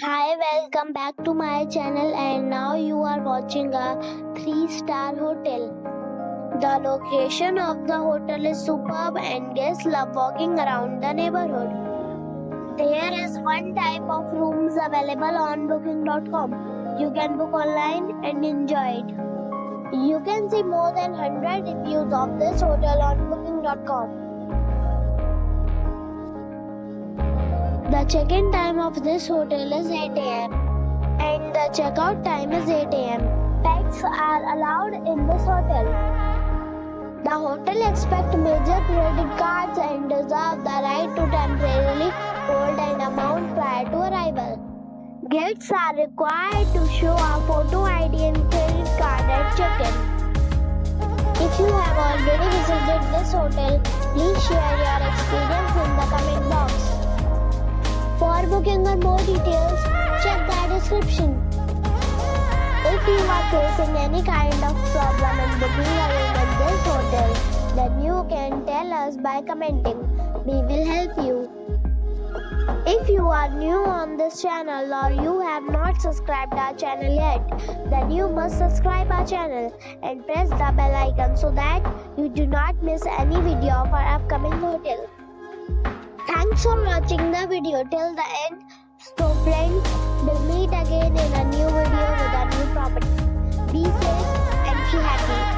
Hi, welcome back to my channel, and now you are watching a 3-star hotel. The location of the hotel is superb and guests love walking around the neighborhood. There is one type of rooms available on booking.com. You can book online and enjoy it. You can see more than 100 reviews of this hotel on booking.com. The check-in time of this hotel is 8 a.m. and the check-out time is 8 a.m. Pets are allowed in this hotel. The hotel accepts major credit cards and reserves the right to temporarily hold an amount prior to arrival. Guests are required to show a photo ID and credit card at check-in. If you have already visited this hotel, please share your experience in the comment box. For booking or more details, check the description. If you are facing any kind of problem in booking a room at this hotel, then you can tell us by commenting. We will help you. If you are new on this channel or you have not subscribed our channel yet, then you must subscribe our channel and press the bell icon so that you do not miss any video of our upcoming hotel. Thanks for watching the video till the end. So friends, we'll meet again in a new video with a new property. Be safe and be happy.